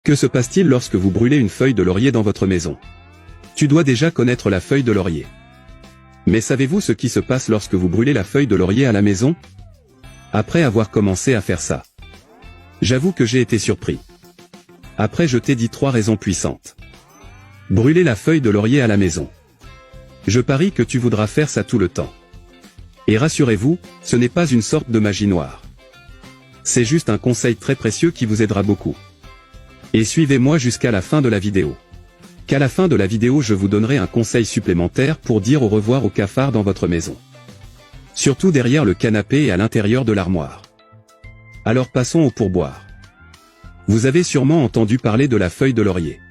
Que se passe-t-il lorsque vous brûlez une feuille de laurier dans votre maison? Tu dois déjà connaître la feuille de laurier. Mais savez-vous ce qui se passe lorsque vous brûlez la feuille de laurier à la maison? Après avoir commencé à faire ça, j'avoue que j'ai été surpris. Après, je t'ai dit 3 raisons puissantes. Brûler la feuille de laurier à la maison. Je parie que tu voudras faire ça tout le temps. Et rassurez-vous, ce n'est pas une sorte de magie noire. C'est juste un conseil très précieux qui vous aidera beaucoup. Et suivez-moi jusqu'à la fin de la vidéo. Qu'à la fin de la vidéo je vous donnerai un conseil supplémentaire pour dire au revoir aux cafards dans votre maison. Surtout derrière le canapé et à l'intérieur de l'armoire. Alors passons au pourboire. Vous avez sûrement entendu parler de la feuille de laurier.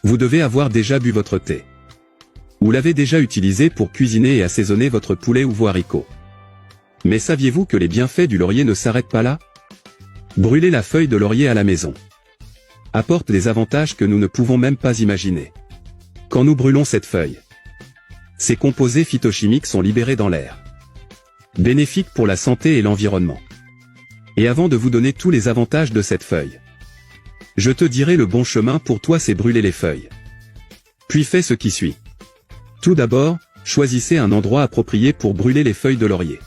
Vous devez avoir déjà bu votre thé. Ou l'avez déjà utilisé pour cuisiner et assaisonner votre poulet ou vos haricots. Mais saviez-vous que les bienfaits du laurier ne s'arrêtent pas là? Brûler la feuille de laurier à la maison apporte des avantages que nous ne pouvons même pas imaginer. Quand nous brûlons cette feuille, ces composés phytochimiques sont libérés dans l'air, bénéfiques pour la santé et l'environnement. Et avant de vous donner tous les avantages de cette feuille, je te dirai le bon chemin pour toi, c'est brûler les feuilles. Puis fais ce qui suit. Tout d'abord, choisissez un endroit approprié pour brûler les feuilles de laurier.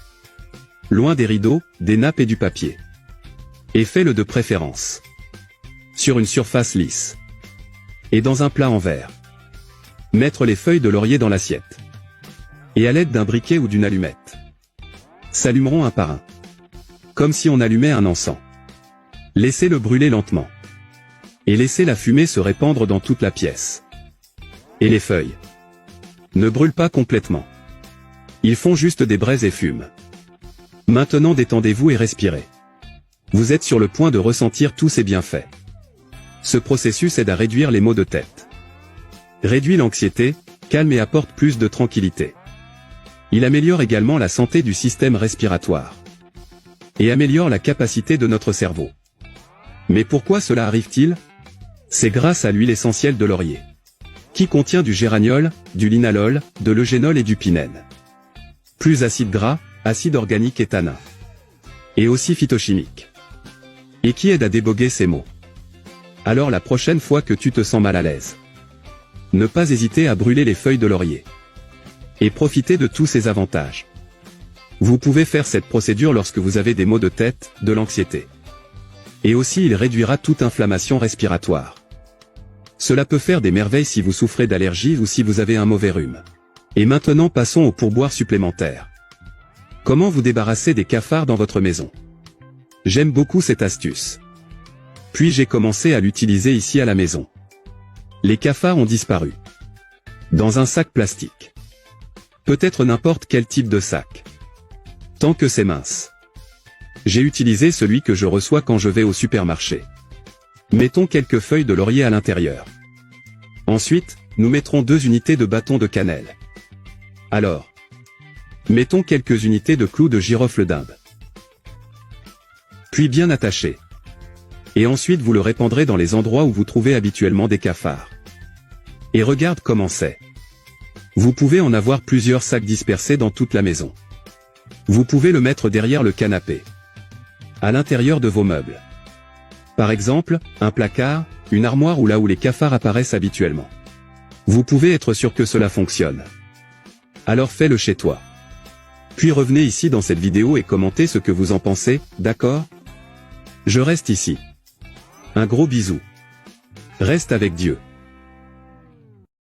Loin des rideaux, des nappes et du papier. Et fais-le de préférence sur une surface lisse. Et dans un plat en verre. Mettre les feuilles de laurier dans l'assiette. Et à l'aide d'un briquet ou d'une allumette, s'allumeront un par un. Comme si on allumait un encens. Laissez-le brûler lentement. Et laissez la fumée se répandre dans toute la pièce. Et les feuilles ne brûlent pas complètement. Ils font juste des braises et fument. Maintenant détendez-vous et respirez. Vous êtes sur le point de ressentir tous ces bienfaits. Ce processus aide à réduire les maux de tête. Réduit l'anxiété, calme et apporte plus de tranquillité. Il améliore également la santé du système respiratoire. Et améliore la capacité de notre cerveau. Mais pourquoi cela arrive-t-il? C'est grâce à l'huile essentielle de laurier, qui contient du géraniol, du linalol, de l'eugénol et du pinène. Plus acide gras, acide organique et tanin. Et aussi phytochimique. Et qui aide à déboguer ces maux. Alors la prochaine fois que tu te sens mal à l'aise, ne pas hésiter à brûler les feuilles de laurier. Et profiter de tous ces avantages. Vous pouvez faire cette procédure lorsque vous avez des maux de tête, de l'anxiété. Et aussi il réduira toute inflammation respiratoire. Cela peut faire des merveilles si vous souffrez d'allergies ou si vous avez un mauvais rhume. Et maintenant passons au pourboire supplémentaire. Comment vous débarrasser des cafards dans votre maison? J'aime beaucoup cette astuce. Puis j'ai commencé à l'utiliser ici à la maison. Les cafards ont disparu. Dans un sac plastique. Peut-être n'importe quel type de sac. Tant que c'est mince. J'ai utilisé celui que je reçois quand je vais au supermarché. Mettons quelques feuilles de laurier à l'intérieur. Ensuite, nous mettrons 2 unités de bâton de cannelle. Alors, mettons quelques unités de clous de girofle d'Inde. Puis bien attaché. Et ensuite vous le répandrez dans les endroits où vous trouvez habituellement des cafards. Et regarde comment c'est. Vous pouvez en avoir plusieurs sacs dispersés dans toute la maison. Vous pouvez le mettre derrière le canapé. À l'intérieur de vos meubles. Par exemple, un placard, une armoire ou là où les cafards apparaissent habituellement. Vous pouvez être sûr que cela fonctionne. Alors fais-le chez toi. Puis revenez ici dans cette vidéo et commentez ce que vous en pensez, d'accord? Je reste ici. Un gros bisou. Reste avec Dieu.